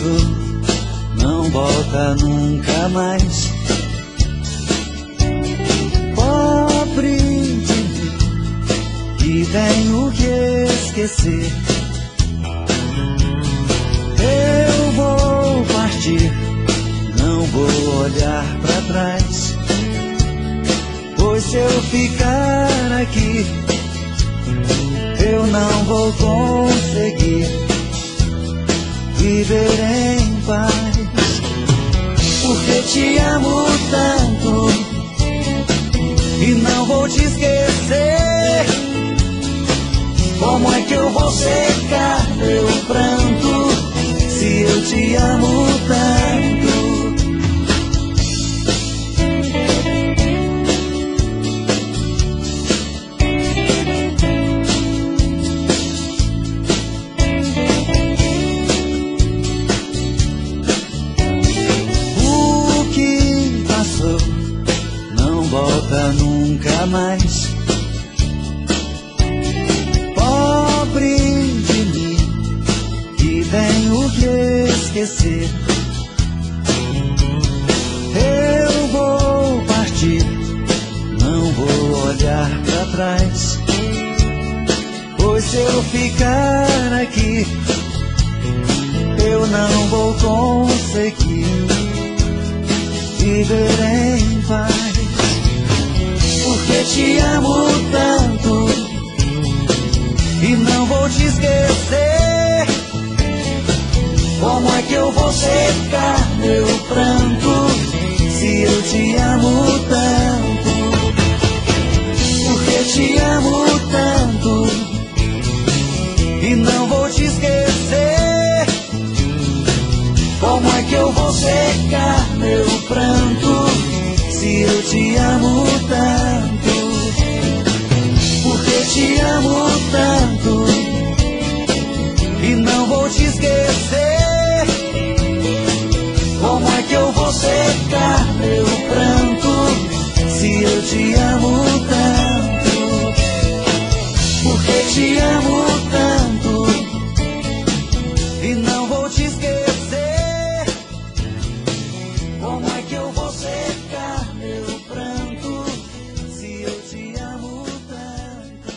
passou não volta nunca mais. Pobre de mim, que tenho que esquecer. Eu vou partir, não vou olhar pra trás, pois se eu ficar aqui, eu não vou conseguir viver em paz. Porque te amo tanto e não vou te esquecer. Como é que eu vou secar meu pranto se eu te amo tanto? Volta nunca mais. Pobre de mim, que tenho que esquecer. Eu vou partir, não vou olhar pra trás, pois se eu ficar aqui, eu não vou conseguir viver em paz. Porque te amo tanto e não vou te esquecer. Como é que eu vou secar meu pranto se eu te amo tanto? Porque te amo tanto e não vou te esquecer. Como é que eu vou secar meu pranto se eu te amo tanto? Porque te amo tanto e não vou te esquecer. Como é que eu vou secar meu pranto se eu te amo tanto? Porque te amo tanto e não vou te esquecer. Como é que eu vou secar meu pranto se eu te amo tanto?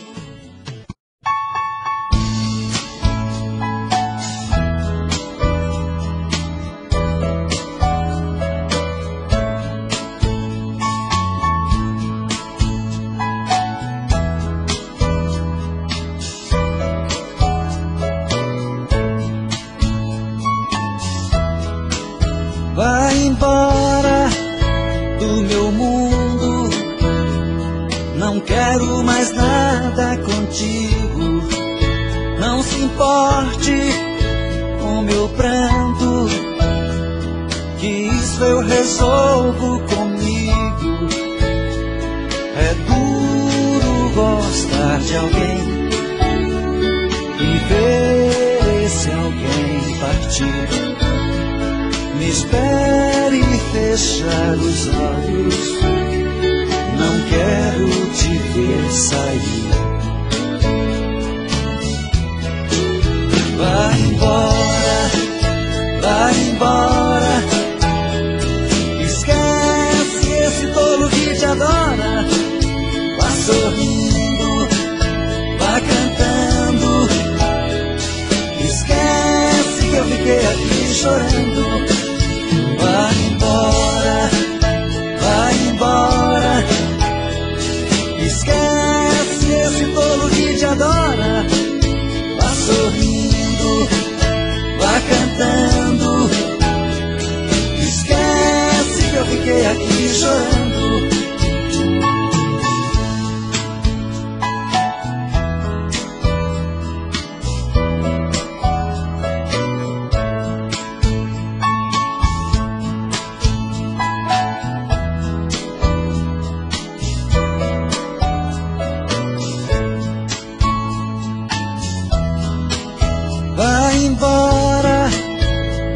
Vai embora do meu mundo, não quero mais nada contigo. Não se importe com meu pranto, que isso eu resolvo comigo. É duro gostar de alguém e ver esse alguém partir. Me espere fechar os olhos, não quero te ver sair. Vai embora, vai embora. Esquece esse tolo que te adora. Vá sorrindo, vá cantando. Esquece que eu fiquei aqui chorando. Vai embora, vai embora. Esquece esse tolo que te adora. Vá sorrindo, vá cantando. Esquece que eu fiquei aqui chorando. Vai embora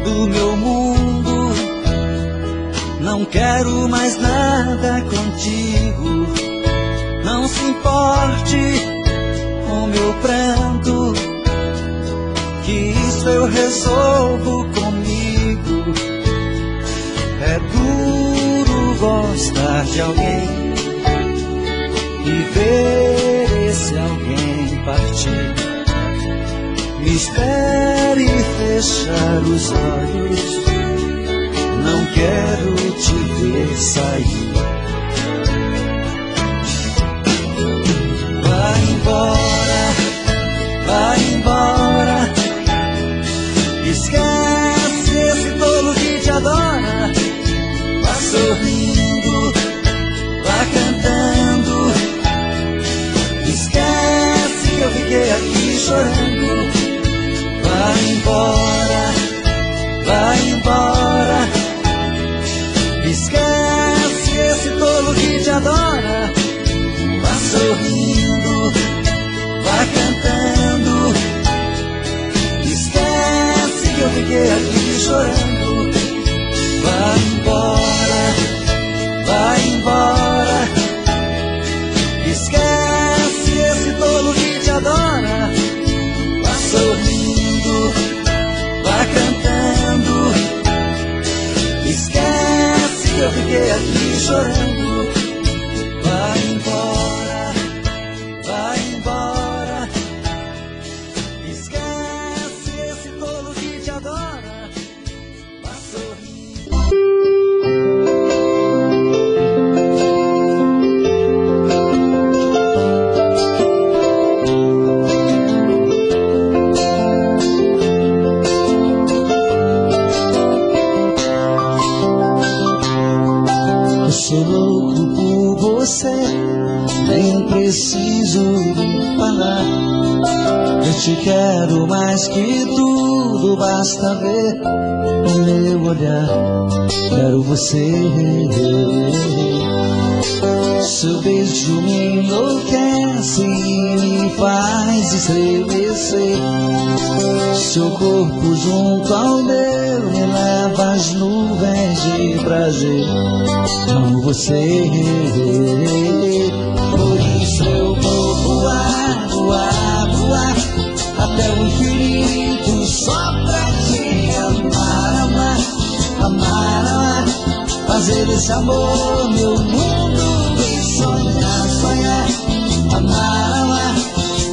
do meu mundo, não quero mais nada contigo. Não se importe com meu pranto, que isso eu resolvo comigo. É duro gostar de alguém e ver esse alguém partir. Me espere fechar os olhos, não quero te ver sair. Vai embora, vai embora. Esquece esse tolo que te adora. Vá sorrindo, vá cantando. Esquece que eu fiquei aqui chorando. Vai embora, vai embora. Esquece esse tolo que te adora. Vá sorrindo, vá cantando. Esquece que eu fiquei aqui chorando. Vai embora, vai embora. Esquece esse tolo que te adora. Vá sorrindo, vá cantando. Esquece que eu fiquei aqui chorando. Vai embora, vai embora. Esquece esse tolo que te adora. Vá sorrindo. Eu sou louco por você, nem preciso lhe falar. Eu te quero mais que tudo, basta ver o meu olhar. Quero você. Seu beijo me enlouquece e me faz estremecer. Seu corpo junto ao meu me leva às nuvens de prazer. Amo você, por isso eu vou voar, voar, voar até o infinito só pra te amar, amar, amar, amar. Fazer desse amor meu mundo e sonhar, sonhar, amar, amar.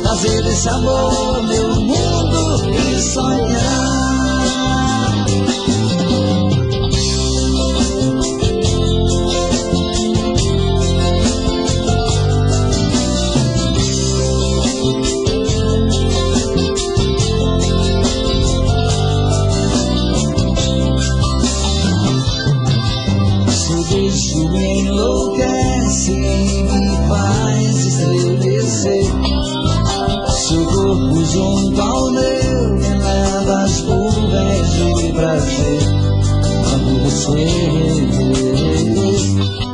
Fazer desse amor meu mundo e sonhar. Isso me enlouquece e me faz estremecer. Seu corpo junto ao meu me leva às nuvens de prazer. Amo você,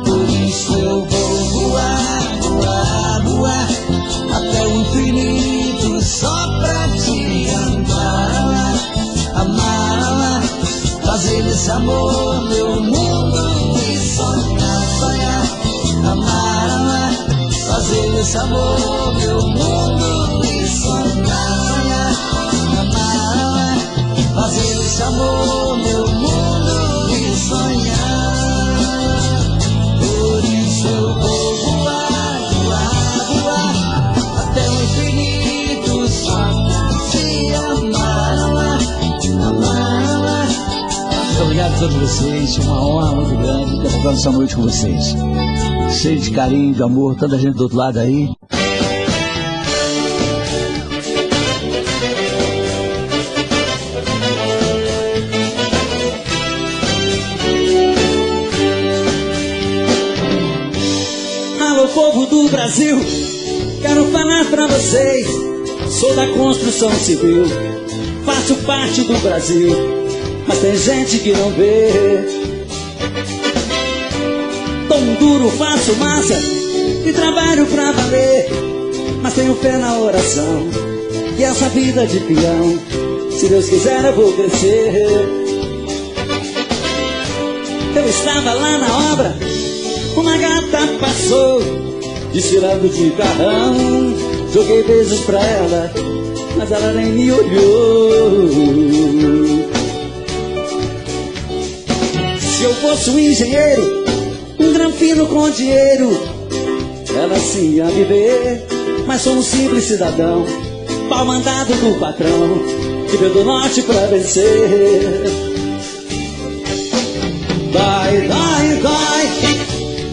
por isso eu vou voar, voar, voar até o infinito só pra te amar, amar, amar. Fazer desse amor meu mundo. Sonhar, sonhar, amar, amar. Fazer desse amor meu mundo e sonhar, sonhar, amar, amar. Fazer desse amor meu mundo e sonhar. Por isso eu vou voar, voar, voar até o infinito só pra te amar, amar, amar, amar. Muito obrigado a todos vocês, uma honra muito grande ter passado essa noite com vocês. Cheio de carinho, de amor, tanta gente do outro lado aí. Alô, povo do Brasil, quero falar pra vocês. Sou da construção civil, faço parte do Brasil, mas tem gente que não vê. Tão duro, faço massa e trabalho pra valer, mas tenho fé na oração e essa vida de peão, se Deus quiser eu vou crescer. Eu estava lá na obra, uma gata passou, desfilando de carrão. Joguei beijos pra ela, mas ela nem me olhou. Se Se eu fosse um engenheiro, um granfino com dinheiro, ela sim ia viver. Mas sou um simples cidadão, pau mandado do patrão, que veio do norte pra vencer.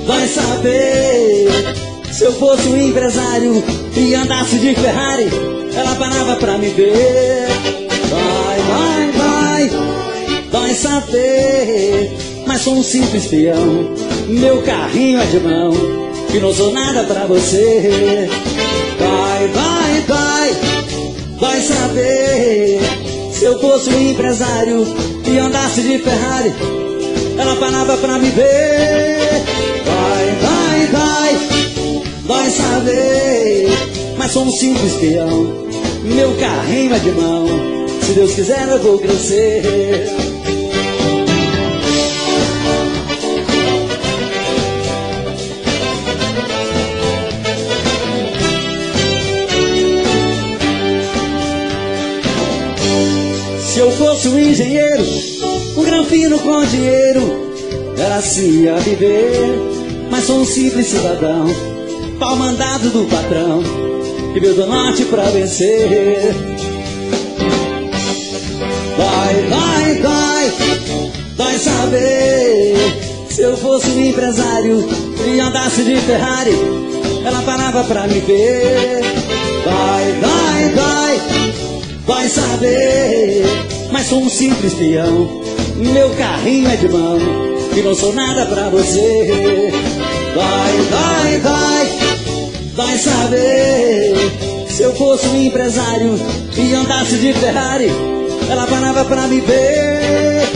Vai saber. Se eu fosse um empresário e andasse de Ferrari, ela parava pra me ver. Vai saber. Mas sou um simples peão, meu carrinho é de mão, que não sou nada pra você. Vai saber. Se eu fosse um empresário e andasse de Ferrari, ela parava pra me ver. Vai saber. Mas sou um simples peão, meu carrinho é de mão, se Deus quiser eu vou crescer. Se eu fosse um engenheiro, um granfino com dinheiro, ela se ia viver. Mas sou um simples cidadão, pau mandado do patrão, que veio do norte pra vencer. Vai saber. Se eu fosse um empresário e andasse de Ferrari, ela parava pra me ver. Vai saber. Mas sou um simples peão, meu carrinho é de mão, que não sou nada pra você. Vai saber. Se eu fosse um empresário e andasse de Ferrari, ela parava pra me ver.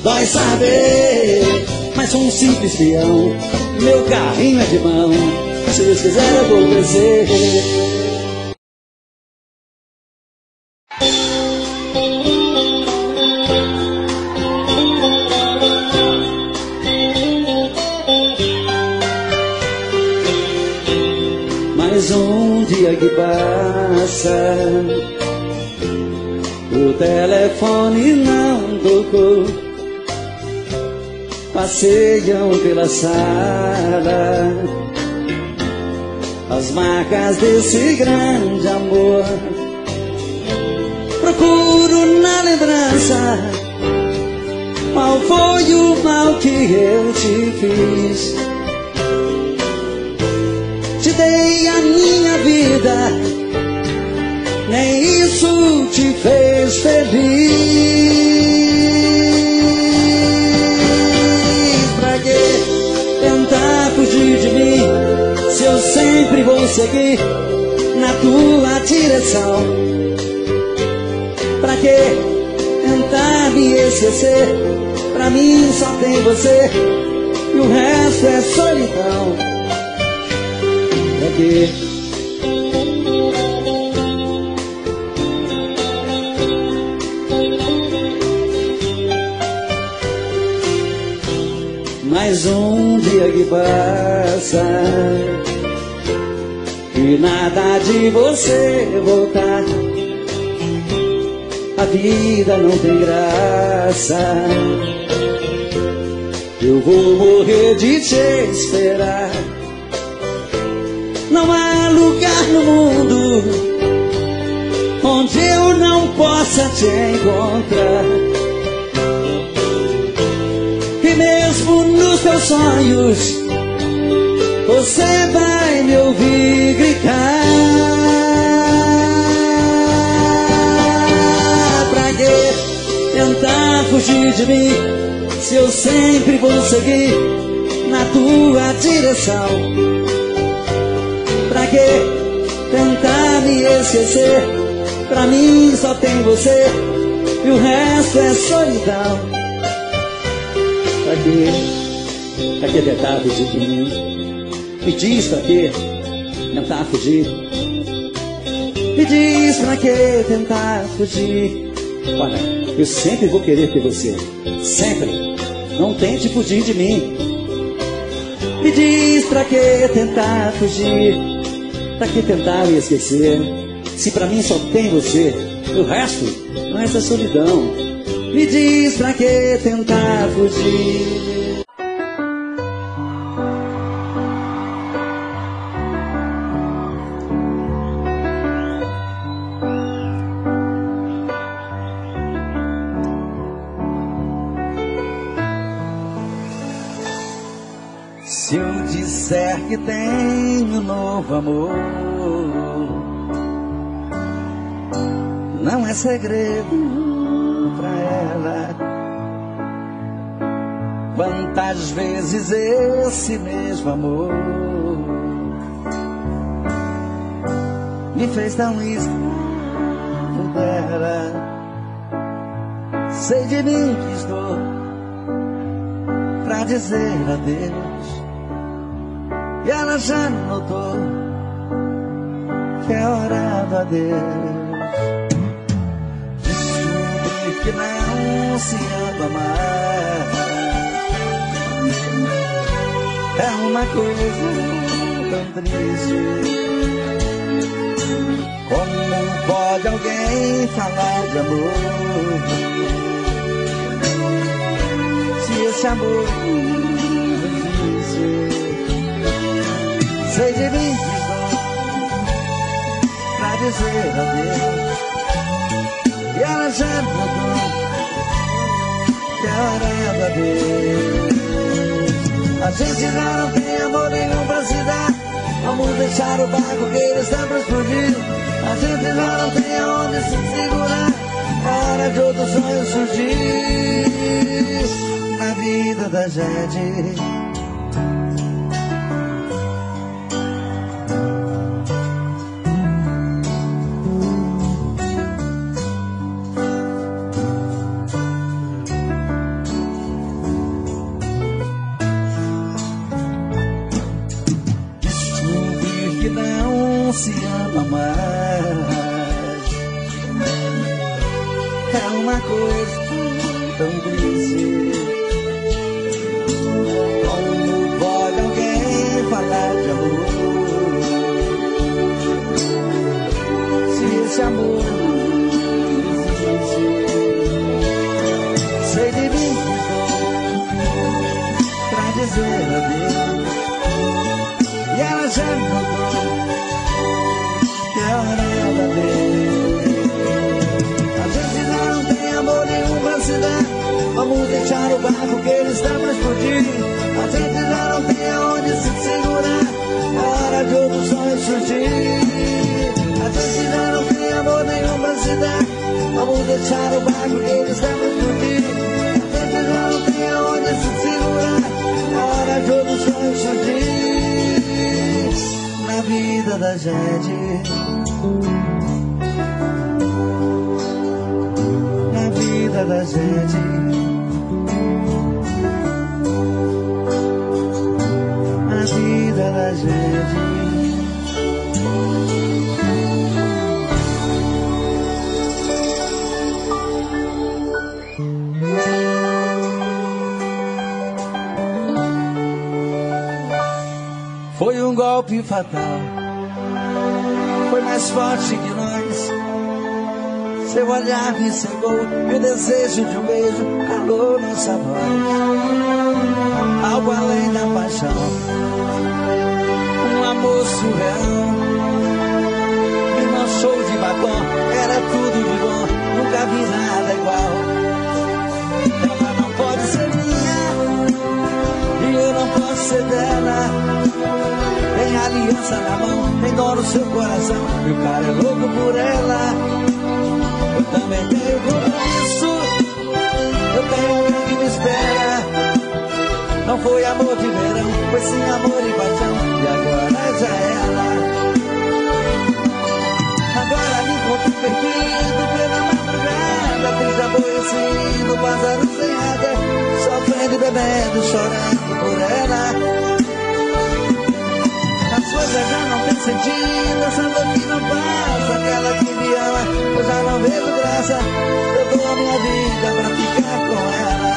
Vai saber. Mas sou um simples peão, meu carrinho é de mão, se Deus quiser eu vou crescer. Mais um dia que passa, o telefone não tocou. Passeiam pela sala as marcas desse grande amor. Procuro na lembrança qual foi o mal que eu te fiz. Te dei a minha vida, nem isso te fez feliz. Pra que tentar fugir de mim, se eu sempre vou seguir na tua direção? Pra que tentar me esquecer? Pra mim só tem você e o resto é solidão. Pra quê? Mais um dia que passa e nada de você voltar. A vida não tem graça, eu vou morrer de te esperar. Não há lugar no mundo onde eu não possa te encontrar. E mesmo nos teus sonhos você vai me ouvir gritar. Pra que tentar fugir de mim, se eu sempre vou seguir na tua direção? Pra que tentar me esquecer? Pra mim só tem você e o resto é solidão. Pra que? Pra que tentar fugir de mim? Me diz pra que tentar fugir? Me diz pra que tentar fugir? Olha, eu sempre vou querer ter você, sempre. Não tente fugir de mim. Me diz pra que tentar fugir? Pra que tentar me esquecer? Se pra mim só tem você, o resto é solidão. Me diz pra que tentar fugir. Se eu disser que tenho novo amor, não é segredo pra ela. Quantas vezes esse mesmo amor me fez tão escravo dela. Sei de mim que estou pra dizer adeus, e ela já notou que é hora do adeus. Descobri que não se ama mais é uma coisa tão triste. Como pode alguém falar de amor se esse amor não existe? Sei de mim que estou pra dizer adeus, e ela já mudou que é hora do adeus. A gente já não tem amor nenhum pra se dar. Vamos deixar o barco que ele está pra explodir. A gente já não tem aonde se segurar. É hora de outro sonho surgir na vida da gente. Se ama mais é uma coisa tão triste. Como pode alguém falar de amor se esse amor não existe? Sei de mim que estou pra dizer adeus, e ela já mudou que é hora da vez. A gente já não tem amor nenhum pra se dar. Vamos deixar o barco que ele está pra explodir. A gente já não tem aonde se segurar. É hora de outro sonho surgir. A gente já não tem amor nenhum pra se dar. Vamos deixar o barco que ele está pra explodir. A gente já não tem aonde se segurar. É hora de outro sonho surgir na vida da gente. Na vida da gente. Na vida da gente. Foi um golpe fatal, foi mais forte que nós. Seu olhar me cegou e o desejo de um beijo calou nossa voz. Algo além da paixão, um amor surreal. Me manchou de batom, era tudo de bom, nunca vi nada igual. Ela não pode ser minha e eu não posso ser dela. Tem aliança na mão, tem dor no seu coração, e o cara é louco por ela. Eu também tenho compromisso, eu tenho alguém que me espera. Não foi amor de verão, foi sim amor e paixão, e agora já é ela. Agora me encontro perdido pela madrugada, triste aborrecido, pássaro sem asa, sofrendo e bebendo, chorando por ela. As coisas já não tem sentido, essa dor que não passa, aquela que me ama, eu já não vejo graça. Eu dou a minha vida pra ficar com ela.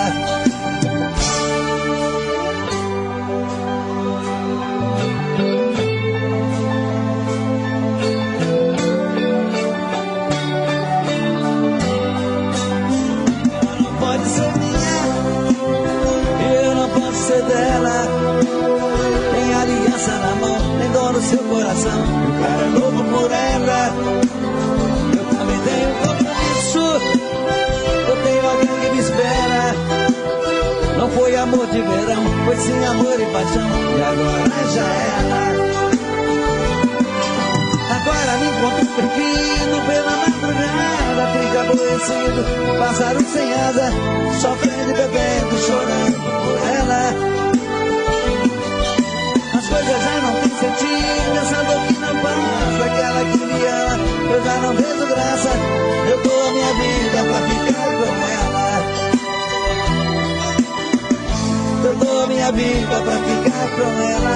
Ela não amor de verão, foi sem amor e paixão, e agora já era. Agora me encontro pequeno pela madrugada, fica aborrecido, pássaro sem asa, sofrendo e bebendo, chorando por ela. As coisas já não têm sentido, essa dor que não passa, aquela que me ama, eu já não vejo graça, eu dou a minha vida pra ficar com ela. Eu dou a minha vida pra ficar com ela.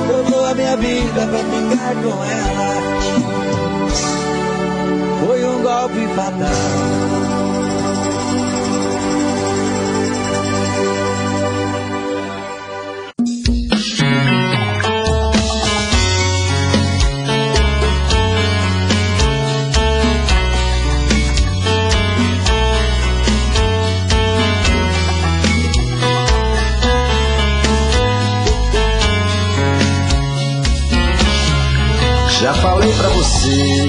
Eu dou a minha vida pra ficar com ela. Foi um golpe fatal. Já falei pra você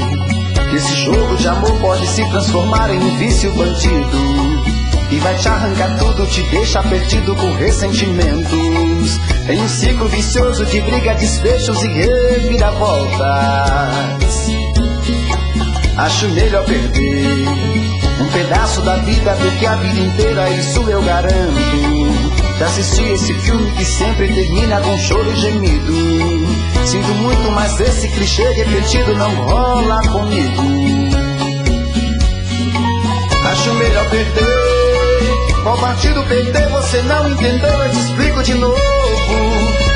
que esse jogo de amor pode se transformar em um vício bandido, e vai te arrancar tudo, te deixar perdido com ressentimentos, em um ciclo vicioso de briga, desfechos e reviravoltas. Acho melhor perder um pedaço da vida do que a vida inteira, isso eu garanto. Já assisti esse filme que sempre termina com choro e gemido. Sinto muito, mas esse clichê repetido não rola comigo. Acho melhor perder. Qual partido perder você não entendeu, eu te explico de novo.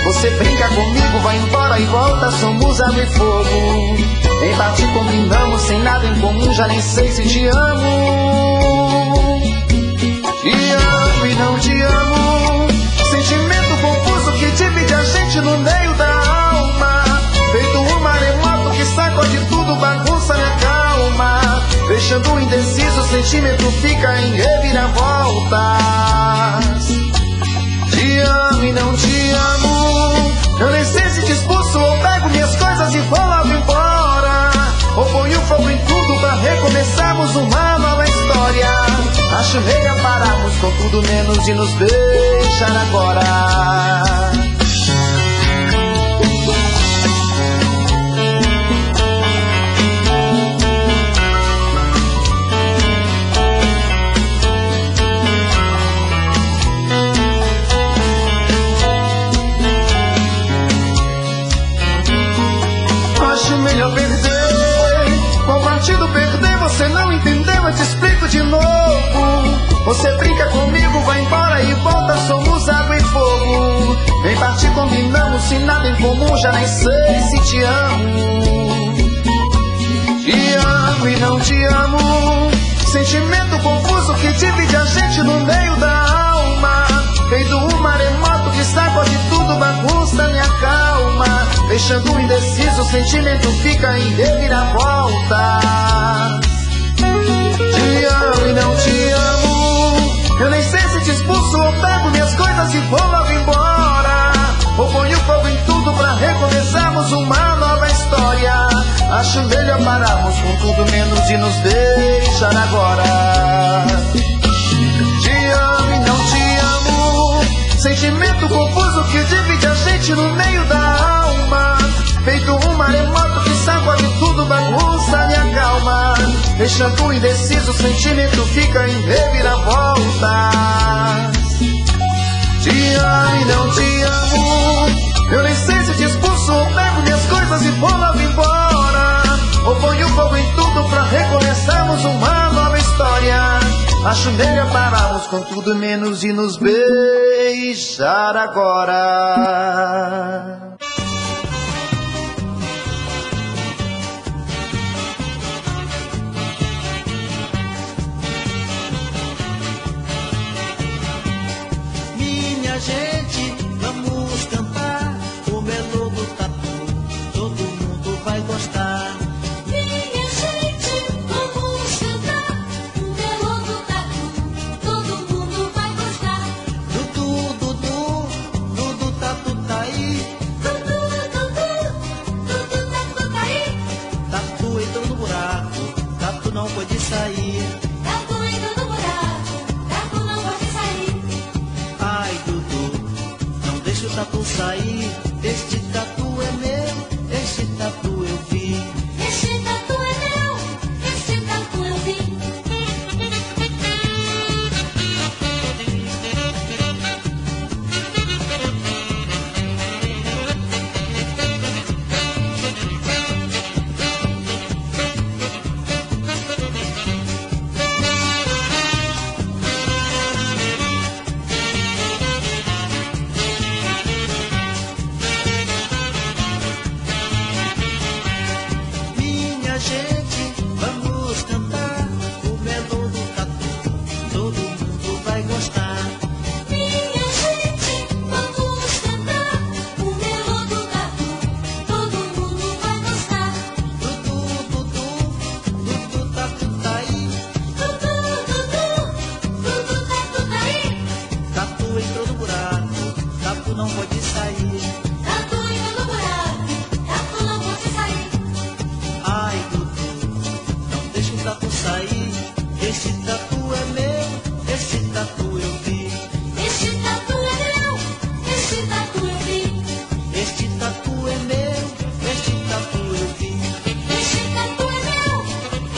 Você brinca comigo, vai embora e volta, somos água e fogo. Em parte combinamos, sem nada em comum, já nem sei se te amo. Te amo e não te amo, sentimento confuso que divide a gente no meio da alma. Feito um maremoto que sacode tudo, bagunça minha calma. Deixando indeciso, o sentimento fica em reviravoltas. Te amo e não te amo, eu nem sei se te expulso ou pego minhas coisas e vou logo embora, ou ponho fogo em tudo pra recomeçarmos uma nova história. Acho melhor pararmos com tudo menos de nos deixar agora. Acho melhor perder. Qual partido perder você não entendeu, eu te explico de novo. Você brinca comigo, vai embora e volta, somos água e fogo. Em parte combinamos, sem nada em comum, já nem sei se te amo. Te amo e não te amo, sentimento confuso que divide a gente no meio da alma. Feito um maremoto que sacode tudo, bagunça minha calma. Deixando indeciso, o sentimento fica em reviravoltas. Te amo e não te amo, eu nem sei se te expulso ou pego minhas coisas e vou logo embora, ou ponho fogo em tudo pra recomeçarmos uma nova história. Acho melhor pararmos com tudo menos de nos deixar agora. Te amo e não te amo, sentimento confuso que divide a gente no meio da alma. Feito um maremoto que sacode tudo, bagunça minha calma. Deixando indeciso, o sentimento fica em reviravoltas. Te amo e não te amo, eu nem sei se te expulso ou pego minhas coisas e vou logo embora, ou ponho fogo em tudo pra recomeçarmos uma nova história. Acho melhor pararmos com tudo menos de nos beijar agora. Minha gente, vamos cantar o melô do tatu, todo mundo vai gostar. Minha gente, vamos cantar o melô do tatu, todo mundo vai gostar. Dudu, Dudu, Dudu tatu tá aí, gente, vamos cantar o melô do tatu, todo mundo vai gostar. Minha gente, vamos cantar o melô do tatu, todo mundo vai gostar. Dudu, Dudu, Dudu tatu tá aí. Dudu, Dudu, Dudu tatu tá aí. Tatu entrou no buraco, tatu não pode sair. Tatu entrou no buraco, tatu não pode sair. Ai, Dudu, não deixa o tatu sair. Esse tatu é meu, esse tatu eu vi. Este tatu é meu, este tatu eu vi. Este tatu é meu, este tatu eu vi. Este tatu é meu,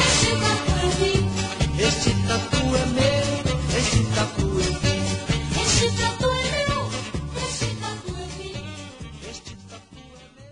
este tatu eu vi. Este tatu é meu, este tatu eu vi. Este tatu é meu, este tatu eu vi. Este tatu é meu.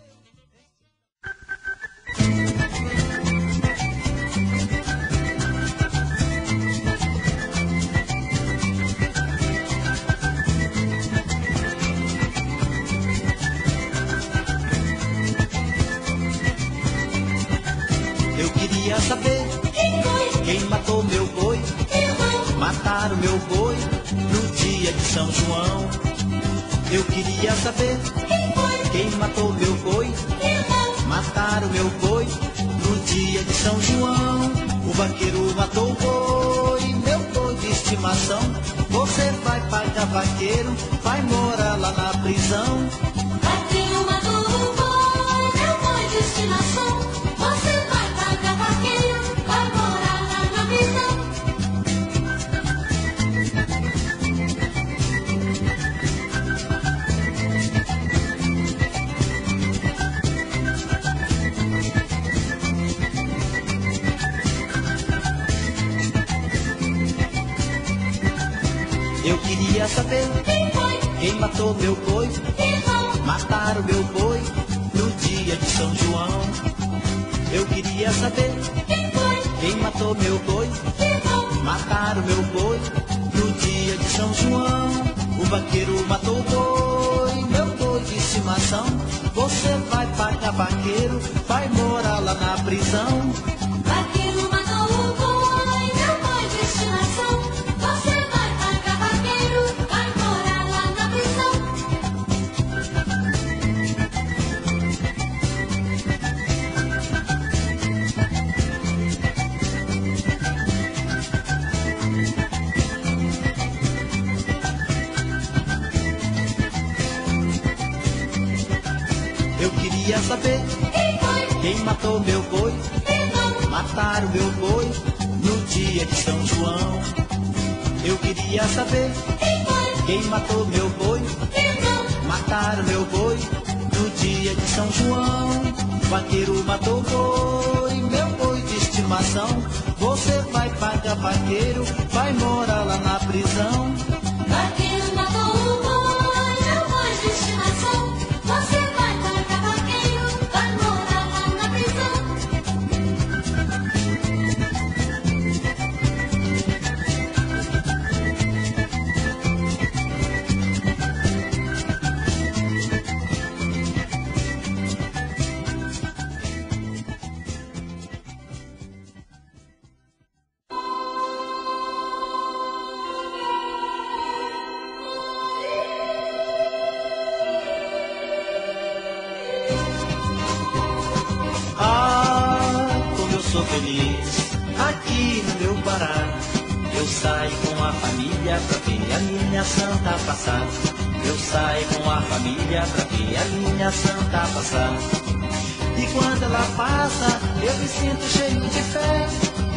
Eu queria saber Quem foi? quem matou meu boi. Irmão, Mataram meu boi no dia de São João. Eu queria saber quem foi? quem matou meu boi. Irmão, Mataram meu boi no dia de São João. O vaqueiro matou o boi, meu boi de estimação. Você vai pagar vaqueiro, vai morar lá na prisão. vaqueiro matou o boi, meu boi de estimação. Você vai pagar vaqueiro, vai morar lá na prisão. Eu queria saber Quem foi? quem matou meu boi. Irmão, Mataram meu boi no dia de São João. Eu queria saber quem foi? quem matou meu boi. Irmão, Mataram meu boi no dia de São João. O vaqueiro matou o boi, meu boi de estimação. Você vai pagar vaqueiro, vai morar lá na prisão. vaqueiro matou o boi, meu boi de estimação. Você vai pagar vaqueiro, vai morar lá na prisão. Eu queria saber Quem foi? quem matou meu boi. Irmão, Mataram meu boi no dia de São João. Eu queria saber quem foi? quem matou meu boi. Irmão, Mataram meu boi no dia de São João. O vaqueiro matou o boi, meu boi de estimação. Você vai pagar vaqueiro, vai morar lá na prisão. vaqueiro matou o boi, meu boi de estimação. Você vai pagar vaqueiro, vai morar lá na prisão. Sou feliz aqui no meu Pará. Eu saio com a família pra ver a minha santa passar. Eu saio com a família pra ver a minha santa passar. E quando ela passa, eu me sinto cheio de fé.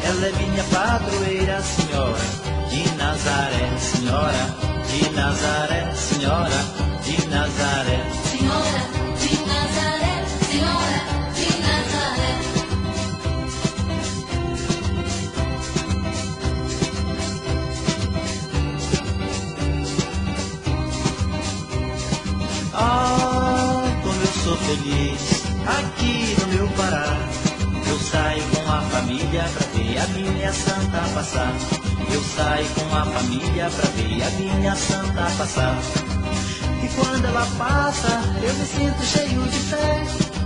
Ela é minha padroeira, senhora de Nazaré, senhora de Nazaré, senhora de Nazaré. Senhora de Nazaré, senhora de Nazaré. Como eu sou feliz aqui no meu Pará. Eu saio com a família pra ver a minha santa passar. Eu saio com a família pra ver a minha santa passar. E quando ela passa, eu me sinto cheio de fé.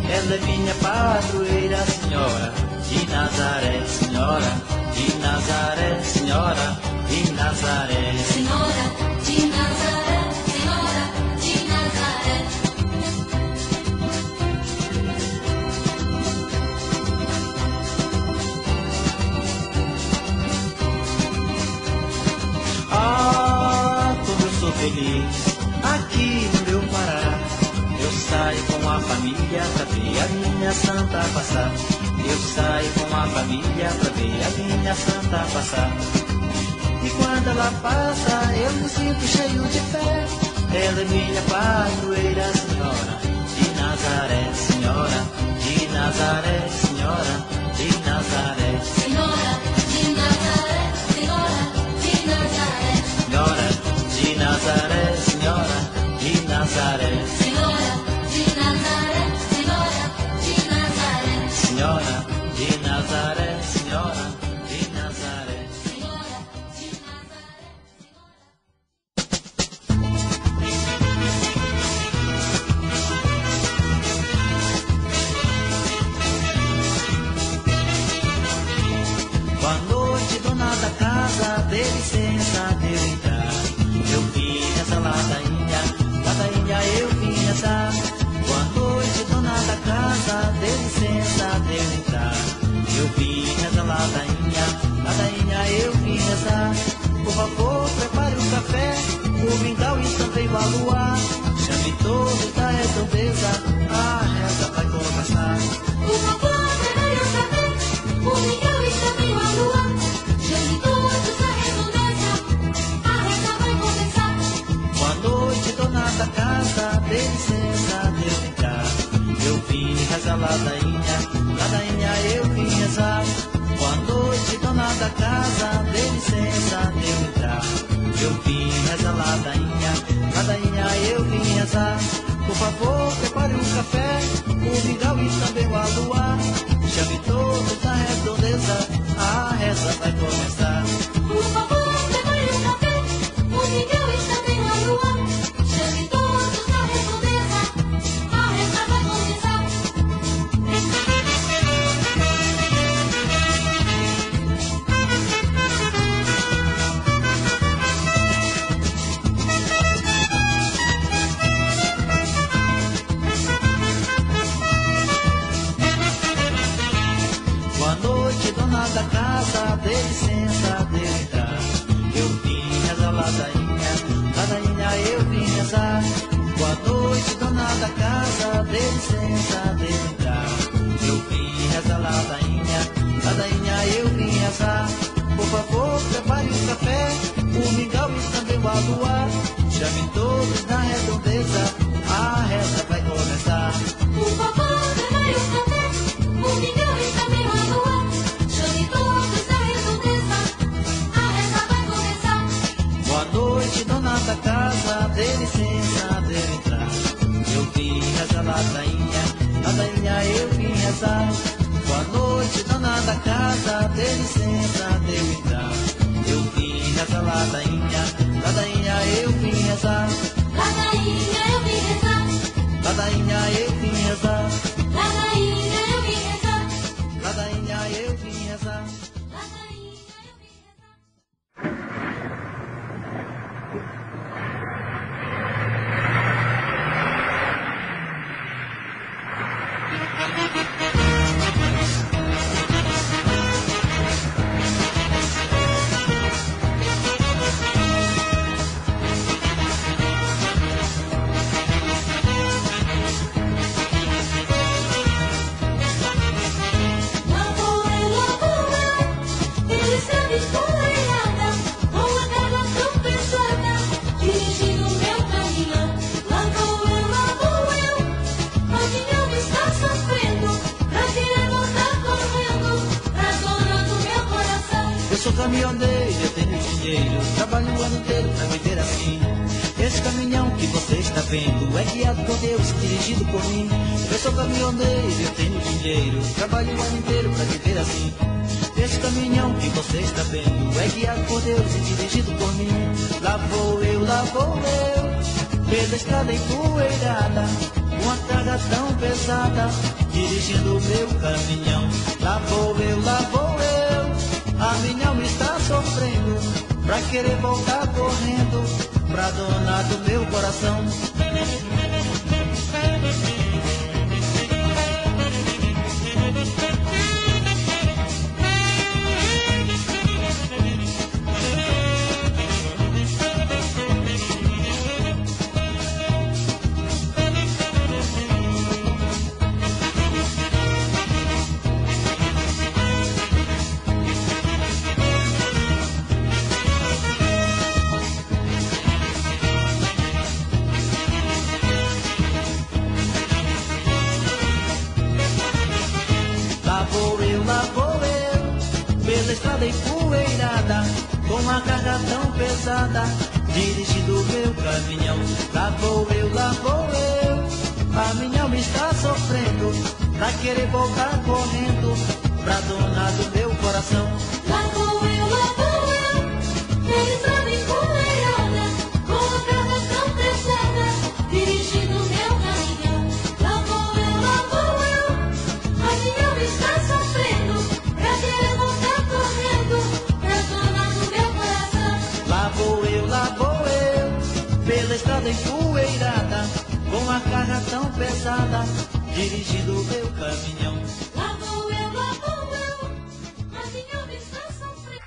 Ela é minha padroeira, senhora de Nazaré, senhora de Nazaré, senhora de Nazaré. Senhora de Nazaré, Senhora de Nazaré. Ah, como eu sou feliz aqui no meu Pará. Eu saio com a família pra ver a minha santa passar. Eu saio com a família pra ver a minha santa passar. E quando ela passa, eu me sinto cheio de fé. Ela é minha padroeira, senhora de Nazaré, senhora de Nazaré, senhora de Nazaré. Senhora de Nazaré, Senhora de Nazaré. Senhora de Nazaré, senhora de Nazaré. Senhora de Nazaré, Senhora de Nazaré. Senhora de Nazaré, senhora de Nazaré. Senhora de Nazaré. Boa noite, dona da casa, dê licença de eu entrar. Eu vim nessa ladainha eu vim rezar. Boa noite, dona da casa, dê licença de eu entrar. Eu vim nessa ladainha eu vim rezar. Por favor, prepare um café, o mingau está veio a luar. Chame todos da redondeza, a reza vai começar. Por favor, prepare o café, o mingau está meio a lua. Chame todos da redondeza, a reza vai começar. Boa noite, dona da casa, dê licença de eu entrar. Eu vim rezar ladainha eu vim rezar. Boa noite, dona da casa, dê licença de eu entrar. Eu vim rezar ladainha eu vim rezar. Por favor, prepare um café, o mingau está bem a luar. Chame todos da redondeza, a reza vai começar. Por favor, prepare o café, o mingau está bem a lua. Chame todos da redondeza, a reza vai começar. Boa noite, dona da casa, dê licença de eu entrar. Eu vim rezar ladainha eu vim rezar. Boa noite, dona da casa, dê licença de eu entrar. Eu vim rezar ladainha eu vim rezar. Por favor, prepare um café, o mingau está bem a luar. Chame todos da redondeza, a reza vai começar. Por favor, prepare o café, o mingau está meio a lua. Chame todos da redondeza, a reza vai começar. Boa noite, dona da casa, dê licença de eu entrar. Eu vim rezar ladainha eu vim rezar. Boa noite, dona da casa, dê licença de eu entrar. Eu vim rezar ladainha eu vim rezar. Ladainha eu vim rezar, Ladainha eu vim rezar. ladainha eu vim rezar, Ladainha eu vim rezar. ladainha eu vim rezar. Lá vou eu, ele está espoleirada, com a cara tão pesada, dirigindo meu caminhão. Lá vou eu, mas minha alma está sofrendo, pra tirar não tá correndo, razonando meu coração. Eu sou caminhoneiro, eu tenho dinheiro, trabalho o ano inteiro pra viver assim. Esse caminhão que você está vendo é guiado por Deus, dirigido por mim. Eu sou caminhoneiro, eu tenho dinheiro, trabalho o ano inteiro pra viver assim. Esse caminhão que você está vendo é guiado por Deus e dirigido por mim. Lá vou eu, pela estrada empoeirada, com a carga tão pesada, dirigindo meu caminhão. Lá vou eu, a minha alma está sofrendo, pra querer voltar correndo pra dona do meu coração. Pela estrada empoeirada, com uma carga tão pesada, dirigindo meu caminhão. Lá vou eu, a minha alma está sofrendo, pra querer voltar correndo pra dona do meu coração. Lá vou eu, pela estrada empoeirada, com a carga tão pesada, dirigindo meu caminhão. Lá vou eu, a minha alma está sofrendo, pra querer voltar correndo pra dona do meu coração. Lá vou eu, pela estrada empoeirada, com a carga tão pesada, dirigindo meu caminhão. Lá vou eu, a minha alma está sofrendo.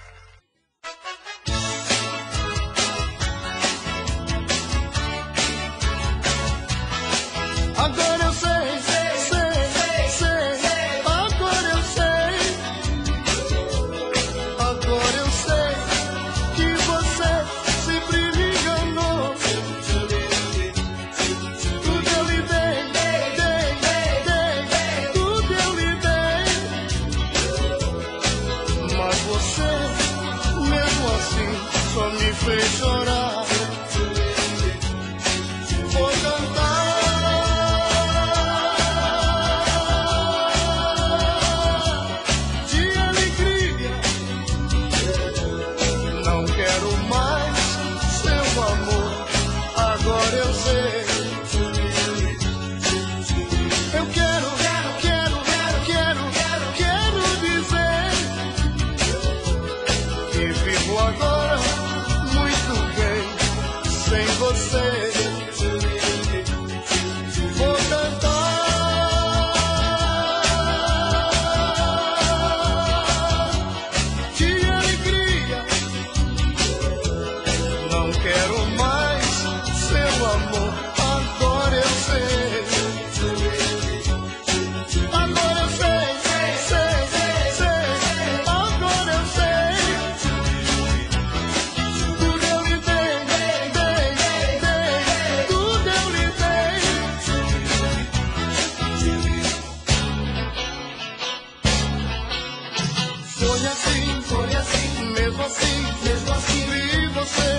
Agora eu sei, agora eu sei, agora eu sei que você sempre me enganou. Tudo eu lhe dei, tudo eu lhe dei, mas você, mesmo assim, só me fez chorar. Vou cantar de alegria, não quero mais seu amor, agora eu sei. Eu quero dizer que vivo agora muito bem sem você. Vou cantar de alegria, não quero mais seu amor, agora eu sei. Agora eu sei, agora eu sei. Tudo eu lhe dei, tudo eu lhe dei. Foi assim, mesmo assim, vi você.